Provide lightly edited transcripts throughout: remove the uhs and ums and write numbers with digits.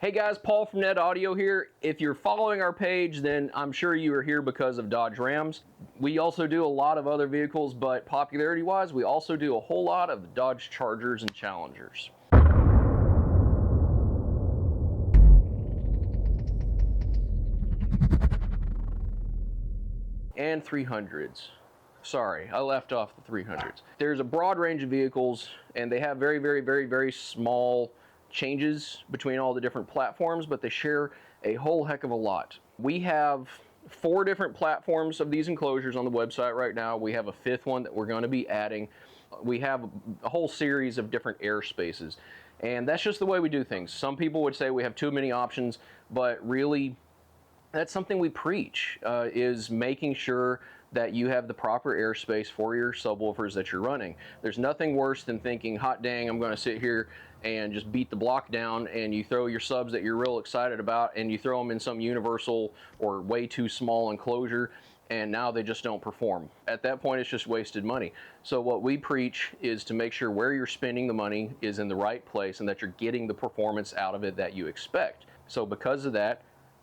Hey guys, Paul from Net Audio here. If you're following our page, then I'm sure you are here because of Dodge Rams. We also do a lot of other vehicles, but popularity-wise, we also do a whole lot of Dodge Chargers and Challengers. And 300s. Sorry, I left off the 300s. There's a broad range of vehicles, and they have very small changes between all the different platforms, but they share a whole heck of a lot. We have 4 different platforms of these enclosures on the website right now. We have a 5th one that we're going to be adding. We have a whole series of different air spaces, and that's just the way we do things. Some people would say we have too many options, but really that's something we preach, is making sure that you have the proper airspace for your subwoofers that you're running. There's nothing worse than thinking, hot dang, I'm going to sit here and just beat the block down, and you throw your subs that you're real excited about and you throw them in some universal or way too small enclosure, and now they just don't perform. At that point, it's just wasted money. So what we preach is to make sure where you're spending the money is in the right place and that you're getting the performance out of it that you expect. So because of that,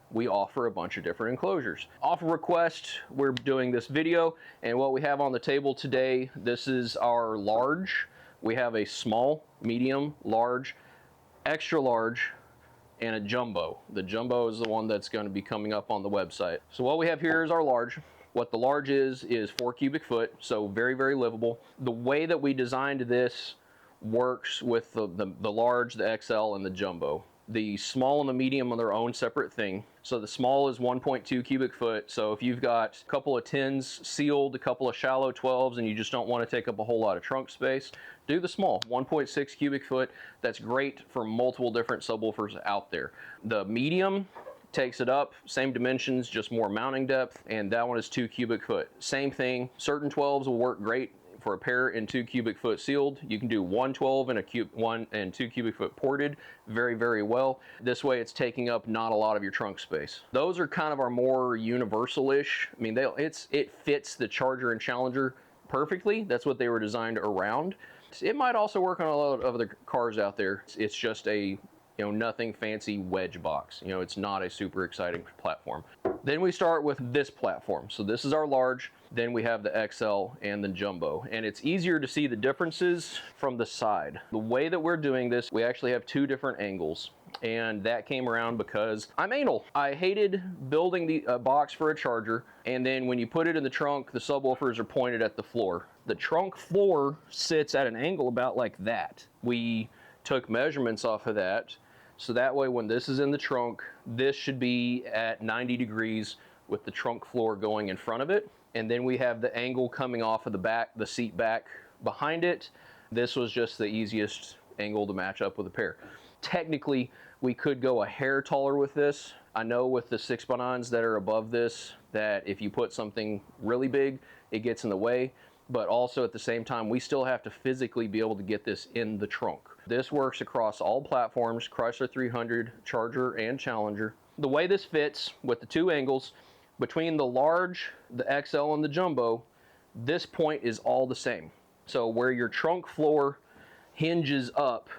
we offer a bunch of different enclosures. Off of request, we're doing this video, and what we have on the table today, this is our large. We have a small, medium, large, extra large, and a jumbo. The jumbo is the one that's going to be coming up on the website. So what we have here is our large. What the large is 4 cubic foot, so very livable. The way that we designed this works with the large, the XL, and the jumbo. The small and the medium are their own separate thing. So the small is 1.2 cubic foot. So if you've got a couple of 10s sealed, a couple of shallow 12s, and you just don't want to take up a whole lot of trunk space, do the small, 1.6 cubic foot. That's great for multiple different subwoofers out there. The medium takes it up, same dimensions, just more mounting depth, and that one is 2 cubic foot. Same thing, certain 12s will work great for a pair in 2 cubic foot sealed. You can do 1 12 and 1 and 2 cubic foot ported very well. This way it's taking up not a lot of your trunk space. Those are kind of our more universal-ish. I mean, it fits the Charger and Challenger perfectly. That's what they were designed around. It might also work on a lot of other cars out there. It's just a nothing fancy wedge box. It's not a super exciting platform. Then we start with this platform. So this is our large, then we have the XL and the jumbo. And it's easier to see the differences from the side. The way that we're doing this, we actually have 2 different angles. And that came around because I'm anal. I hated building the box for a Charger, and then when you put it in the trunk, the subwoofers are pointed at the floor. The trunk floor sits at an angle about like that. We took measurements off of that, so that way when this is in the trunk, this should be at 90 degrees with the trunk floor going in front of it. And then we have the angle coming off of the back, the seat back behind it. This was just the easiest angle to match up with a pair. Technically, we could go a hair taller with this. I know with the 6x9s that are above this, that if you put something really big, it gets in the way. But also at the same time, we still have to physically be able to get this in the trunk. This works across all platforms, Chrysler 300, Charger, and Challenger. The way this fits with the 2 angles, between the large, the XL, and the jumbo, this point is all the same. So where your trunk floor hinges up,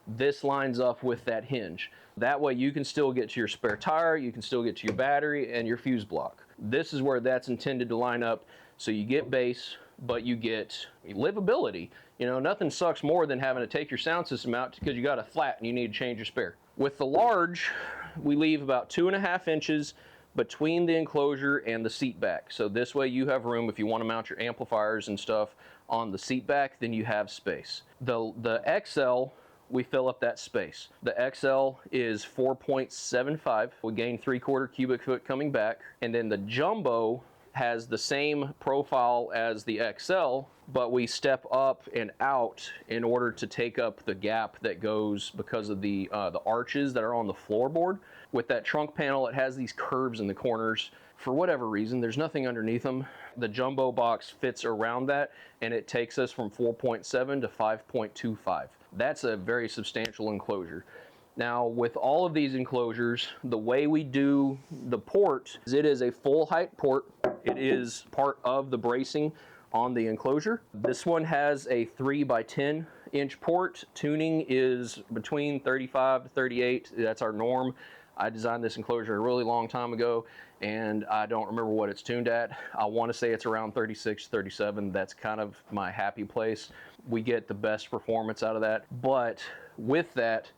this lines up with that hinge. That way you can still get to your spare tire, you can still get to your battery and your fuse block. This is where that's intended to line up, so you get bass, but you get livability. Nothing sucks more than having to take your sound system out because you got a flat and you need to change your spare. With the large, we leave about 2.5 inches between the enclosure and the seat back. So this way you have room if you want to mount your amplifiers and stuff on the seat back, then you have space. The XL, we fill up that space. The XL is 4.75. We gain 3/4 cubic foot coming back. And then the jumbo has the same profile as the XL, but we step up and out in order to take up the gap that goes because of the arches that are on the floorboard. With that trunk panel, it has these curves in the corners. For whatever reason, there's nothing underneath them. The jumbo box fits around that, and it takes us from 4.7 to 5.25. That's a very substantial enclosure. Now, with all of these enclosures, the way we do the port is it is a full height port. It is part of the bracing on the enclosure. This one has a 3x10 inch port. Tuning is between 35 to 38. That's our norm. I designed this enclosure a really long time ago, and I don't remember what it's tuned at. I want to say it's around 36, 37. That's kind of my happy place. We get the best performance out of that. But with that,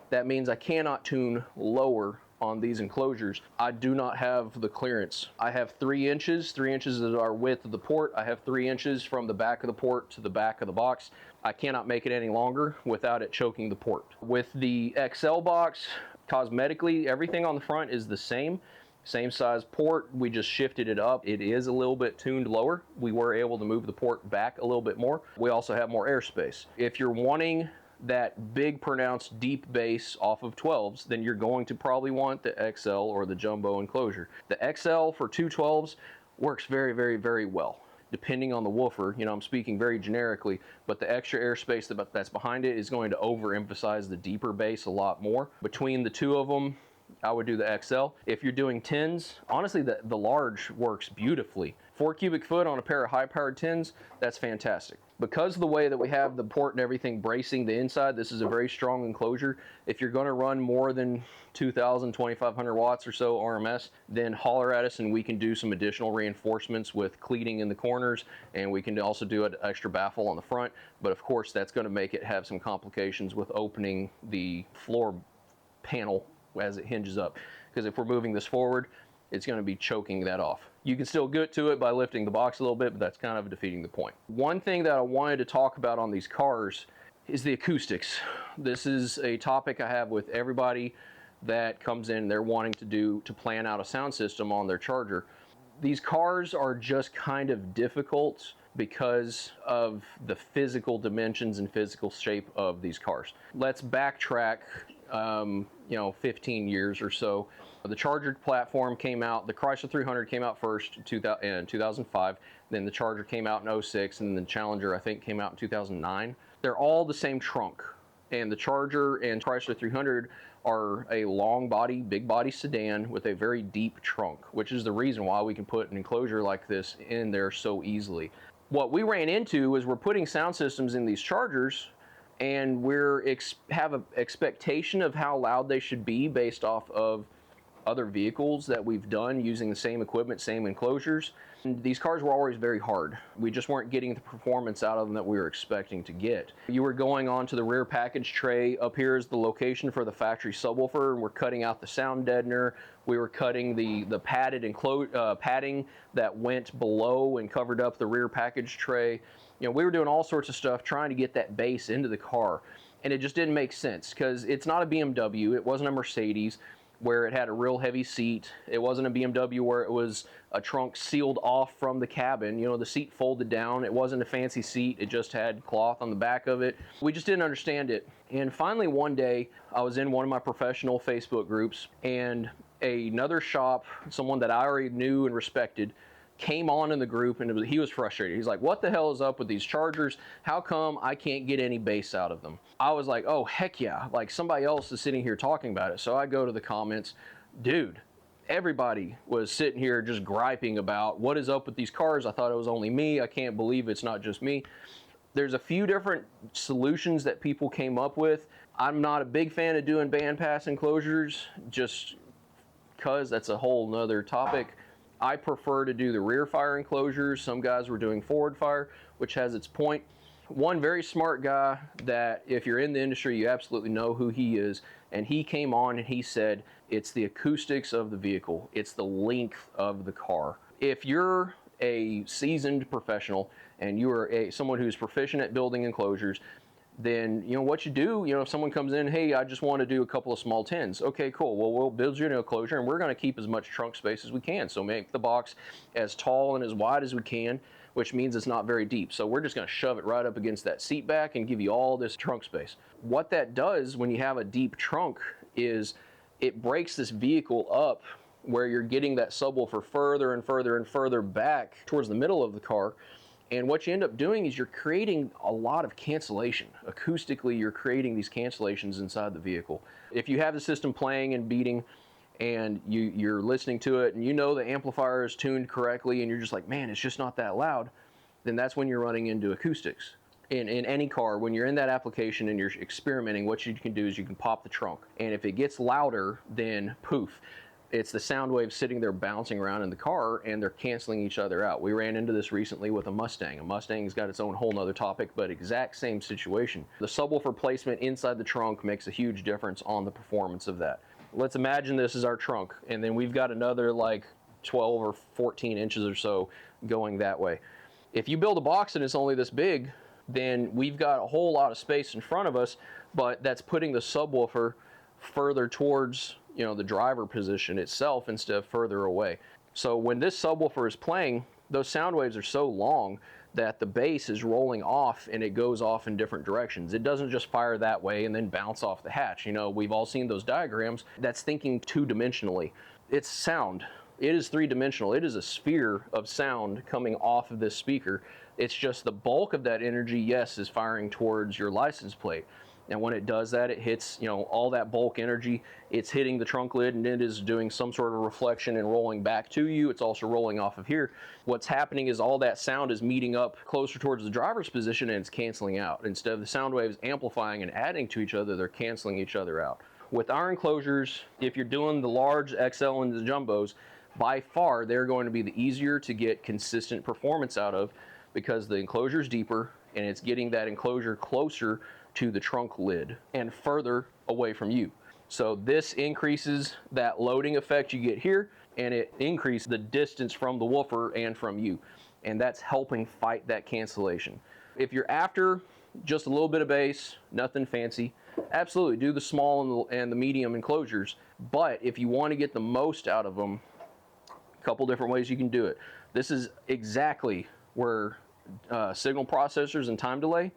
that means I cannot tune lower on these enclosures. I do not have the clearance. I have 3 inches. 3 inches is our width of the port. I have 3 inches from the back of the port to the back of the box. I cannot make it any longer without it choking the port. With the XL box, cosmetically, everything on the front is the same size port. We just shifted it up. It is a little bit tuned lower. We were able to move the port back a little bit more. We also have more airspace. If you're wanting that big pronounced deep bass off of 12s, then you're going to probably want the XL or the jumbo enclosure. The XL for 212s works very, very, very well. Depending on the woofer, you know, I'm speaking very generically, but the extra airspace that's behind it is going to overemphasize the deeper bass a lot more. Between the two of them, I would do the XL. If you're doing 10s, honestly, the large works beautifully. 4 cubic foot on a pair of high-powered 10s, that's fantastic. Because of the way that we have the port and everything bracing the inside, this is a very strong enclosure. If you're going to run more than 2,000, 2,500 watts or so RMS, then holler at us and we can do some additional reinforcements with cleating in the corners, and we can also do an extra baffle on the front. But of course, that's going to make it have some complications with opening the floor panel as it hinges up, because if we're moving this forward, it's going to be choking that off. You can still get to it by lifting the box a little bit, but that's kind of defeating the point. One thing that I wanted to talk about on these cars is the acoustics. This is a topic I have with everybody that comes in. They're wanting to plan out a sound system on their Charger. These cars are just kind of difficult because of the physical dimensions and physical shape of these cars. Let's backtrack 15 years or so. The Charger platform came out, the Chrysler 300 came out first in 2005, then the Charger came out in 06, and the Challenger, I think, came out in 2009. They're all the same trunk, and the Charger and Chrysler 300 are a long body, big body sedan with a very deep trunk, which is the reason why we can put an enclosure like this in there so easily. What we ran into is we're putting sound systems in these Chargers, and have an expectation of how loud they should be based off of other vehicles that we've done using the same equipment, same enclosures. And these cars were always very hard. We just weren't getting the performance out of them that we were expecting to get. You were going on to the rear package tray. Up here is the location for the factory subwoofer, and we're cutting out the sound deadener. We were cutting the padded padding that went below and covered up the rear package tray. You know, we were doing all sorts of stuff trying to get that bass into the car, and it just didn't make sense because it's not a BMW. It wasn't a Mercedes where it had a real heavy seat. It wasn't a BMW where it was a trunk sealed off from the cabin. You know, the seat folded down. It wasn't a fancy seat. It just had cloth on the back of it. We just didn't understand it. And finally, one day, I was in one of my professional Facebook groups, and another shop, someone that I already knew and respected, came on in the group, and he was frustrated. He's like, what the hell is up with these Chargers? How come I can't get any bass out of them? I was like, oh, heck yeah. Like, somebody else is sitting here talking about it. So I go to the comments, dude, everybody was sitting here just griping about what is up with these cars. I thought it was only me. I can't believe it's not just me. There's a few different solutions that people came up with. I'm not a big fan of doing bandpass enclosures just because that's a whole nother topic. I prefer to do the rear fire enclosures. Some guys were doing forward fire, which has its point. One very smart guy that if you're in the industry, you absolutely know who he is. And he came on and he said, it's the acoustics of the vehicle. It's the length of the car. If you're a seasoned professional and you are someone who's proficient at building enclosures, then you know what you do. You know, if someone comes in, hey, I just want to do a couple of small 10s. Okay, cool. Well, we'll build you an enclosure, and we're going to keep as much trunk space as we can. So make the box as tall and as wide as we can, which means it's not very deep. So we're just going to shove it right up against that seat back and give you all this trunk space. What that does when you have a deep trunk is it breaks this vehicle up where you're getting that subwoofer further and further and further back towards the middle of the car. And what you end up doing is you're creating a lot of cancellation. Acoustically, you're creating these cancellations inside the vehicle. If you have the system playing and beating and you're listening to it and you know the amplifier is tuned correctly and you're just like, man, it's just not that loud, then that's when you're running into acoustics. In any car, when you're in that application and you're experimenting, what you can do is you can pop the trunk. And if it gets louder, then poof, it's the sound waves sitting there bouncing around in the car, and they're canceling each other out. We ran into this recently with a Mustang. A Mustang's got its own whole nother topic, but exact same situation. The subwoofer placement inside the trunk makes a huge difference on the performance of that. Let's imagine this is our trunk, and then we've got another like 12 or 14 inches or so going that way. If you build a box and it's only this big, then we've got a whole lot of space in front of us, but that's putting the subwoofer further towards, you know, the driver position itself instead of further away. So when this subwoofer is playing, those sound waves are so long that the bass is rolling off and it goes off in different directions. It doesn't just fire that way and then bounce off the hatch. You know, we've all seen those diagrams. That's thinking two-dimensionally. It's sound. It is three-dimensional. It is a sphere of sound coming off of this speaker. It's just the bulk of that energy, yes, is firing towards your license plate. And when it does that, it hits, you know, all that bulk energy. It's hitting the trunk lid, and it is doing some sort of reflection and rolling back to you. It's also rolling off of here. What's happening is all that sound is meeting up closer towards the driver's position, and it's canceling out. Instead of the sound waves amplifying and adding to each other, they're canceling each other out. With our enclosures, if you're doing the large XL and the jumbos, by far they're going to be the easier to get consistent performance out of, because the enclosure is deeper and it's getting that enclosure closer to the trunk lid and further away from you. So this increases that loading effect you get here, and it increases the distance from the woofer and from you. And that's helping fight that cancellation. If you're after just a little bit of bass, nothing fancy, absolutely do the small and the medium enclosures. But if you want to get the most out of them, a couple different ways you can do it. This is exactly where signal processors and time delay,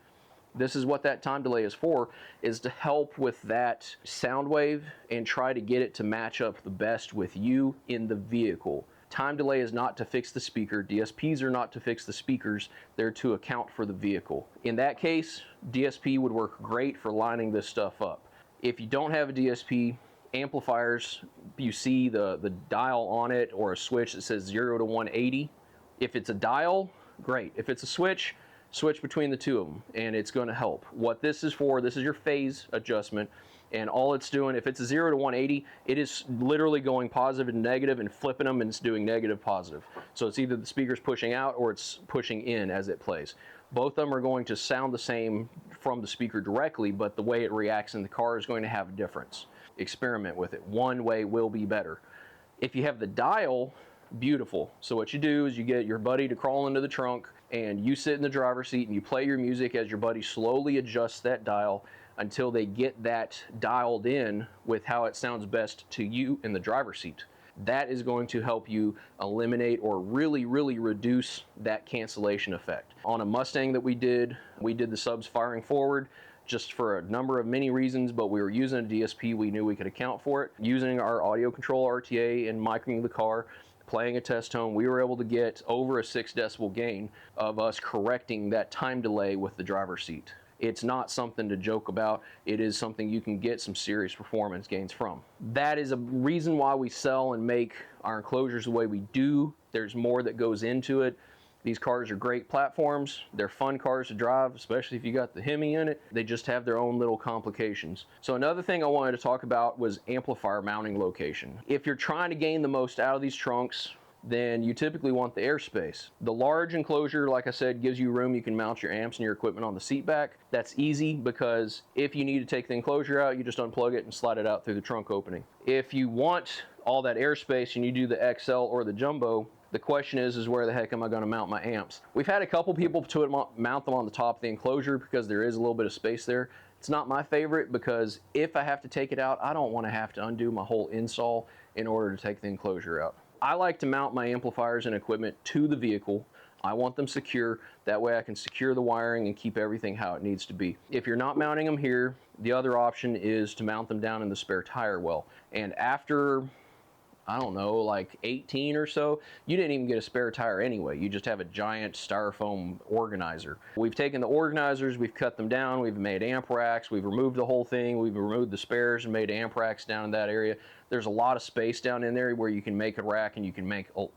this is what that time delay is for, is to help with that sound wave and try to get it to match up the best with you in the vehicle. Time delay is not to fix the speaker. DSPs are not to fix the speakers. They're to account for the vehicle. In that case, DSP would work great for lining this stuff up. If you don't have a DSP, amplifiers, you see the dial on it or a switch that says 0 to 180. If it's a dial, great. If it's a switch, switch between the two of them, and it's going to help. What this is for, this is your phase adjustment, and all it's doing, if it's a 0 to 180, it is literally going positive and negative and flipping them, and it's doing negative positive. So it's either the speaker's pushing out or it's pushing in as it plays. Both of them are going to sound the same from the speaker directly, but the way it reacts in the car is going to have a difference. Experiment with it. One way will be better. If you have the dial, beautiful. So what you do is you get your buddy to crawl into the trunk, and you sit in the driver's seat and you play your music as your buddy slowly adjusts that dial until they get that dialed in with how it sounds best to you in the driver's seat. That is going to help you eliminate or really reduce that cancellation effect. On a Mustang that we did the subs firing forward just for a number of many reasons, but we were using a DSP. We knew we could account for it. Using our audio control RTA and micing the car, playing a test tone, we were able to get over a 6 decibel gain of us correcting that time delay with the driver's seat. It's not something to joke about. It is something you can get some serious performance gains from. That is a reason why we sell and make our enclosures the way we do. There's more that goes into it. These cars are great platforms. They're fun cars to drive, especially if you got the Hemi in it. They just have their own little complications. So another thing I wanted to talk about was amplifier mounting location. If you're trying to gain the most out of these trunks, then you typically want the airspace. The large enclosure, like I said, gives you room. You can mount your amps and your equipment on the seat back. That's easy because if you need to take the enclosure out, you just unplug it and slide it out through the trunk opening. If you want all that airspace and you do the XL or the Jumbo, the question is where the heck am I going to mount my amps? We've had a couple people mount them on the top of the enclosure because there is a little bit of space there. It's not my favorite because if I have to take it out, I don't want to have to undo my whole install in order to take the enclosure out. I like to mount my amplifiers and equipment to the vehicle. I want them secure. That way I can secure the wiring and keep everything how it needs to be. If you're not mounting them here, the other option is to mount them down in the spare tire well. And after, I don't know, like 18 or so, you didn't even get a spare tire anyway. You just have a giant styrofoam organizer. We've taken the organizers, we've cut them down, we've made amp racks, we've removed the whole thing, we've removed the spares and made amp racks down in that area. There's a lot of space down in there where you can make a rack and you can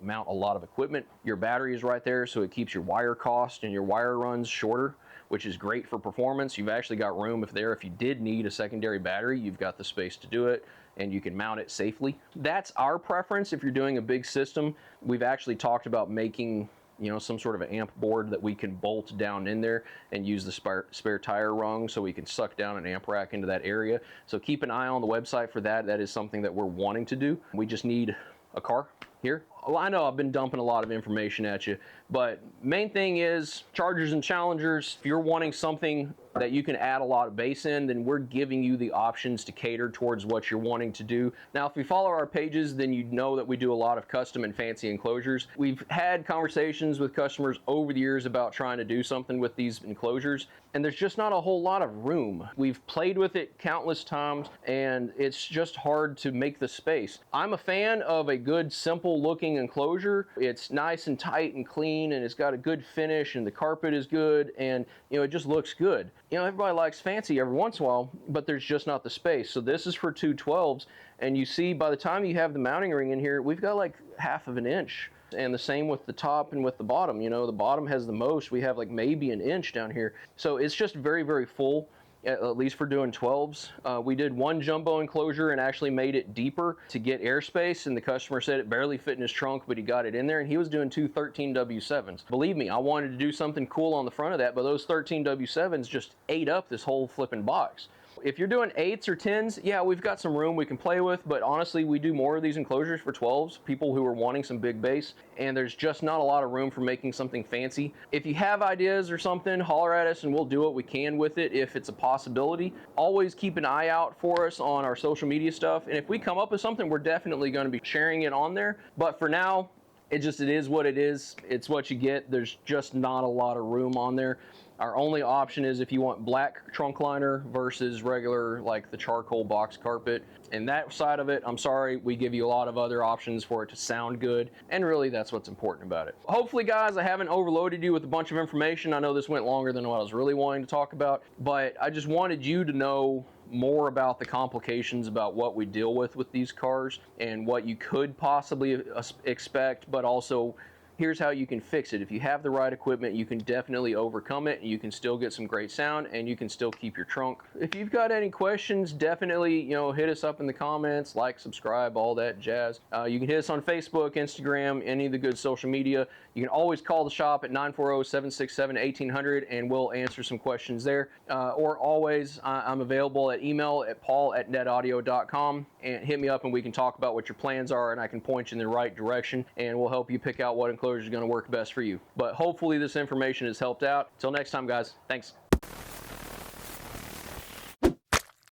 mount a lot of equipment. Your battery is right there, so it keeps your wire cost and your wire runs shorter, which is great for performance. You've actually got room if you did need a secondary battery, you've got the space to do it, and you can mount it safely. That's our preference if you're doing a big system. We've actually talked about making, you know, some sort of an amp board that we can bolt down in there and use the spare tire rung so we can suck down an amp rack into that area. So keep an eye on the website for that. That is something that we're wanting to do. We just need a car here. Well, I know I've been dumping a lot of information at you, but main thing is Chargers and Challengers. If you're wanting something that you can add a lot of bass in, then we're giving you the options to cater towards what you're wanting to do. Now, if you follow our pages, then you know that we do a lot of custom and fancy enclosures. We've had conversations with customers over the years about trying to do something with these enclosures, and there's just not a whole lot of room. We've played with it countless times, and it's just hard to make the space. I'm a fan of a good, simple looking enclosure. It's nice and tight and clean, and it's got a good finish, and the carpet is good, and you know, it just looks good. You know, everybody likes fancy every once in a while, but there's just not the space. So this is for 212s, and you see by the time you have the mounting ring in here, we've got like ½ of an inch. And the same with the top and with the bottom. You know, the bottom has the most. We have like maybe an inch down here. So it's just very, very full, at least for doing 12s. We did one jumbo enclosure and actually made it deeper to get airspace, and the customer said it barely fit in his trunk, but he got it in there, and he was doing two 13W7s. Believe me, I wanted to do something cool on the front of that, but those 13W7s just ate up this whole flipping box. If you're doing 8s or 10s, yeah, we've got some room we can play with, but honestly, we do more of these enclosures for 12s, people who are wanting some big bass, and there's just not a lot of room for making something fancy. If you have ideas or something, holler at us and we'll do what we can with it if it's a possibility. Always keep an eye out for us on our social media stuff, and if we come up with something, we're definitely going to be sharing it on there. But for now, it is what it is. It's what you get. There's just not a lot of room on there. Our only option is if you want black trunk liner versus regular, like the charcoal box carpet. And that side of it, I'm sorry, we give you a lot of other options for it to sound good. And really, that's what's important about it. Hopefully, guys, I haven't overloaded you with a bunch of information. I know this went longer than what I was really wanting to talk about, but I just wanted you to know more about the complications about what we deal with these cars and what you could possibly expect, but also here's how you can fix it. If you have the right equipment, you can definitely overcome it, and you can still get some great sound, and you can still keep your trunk. If you've got any questions, definitely, you know, hit us up in the comments, like, subscribe, all that jazz. You can hit us on Facebook, Instagram, any of the good social media. You can always call the shop at 940-767-1800, and we'll answer some questions there. Or always, I'm available at email at paul@netaudio.com, and hit me up and we can talk about what your plans are, and I can point you in the right direction, and we'll help you pick out what enclosure is going to work best for you. But hopefully this information has helped out. Till next time, guys. Thanks.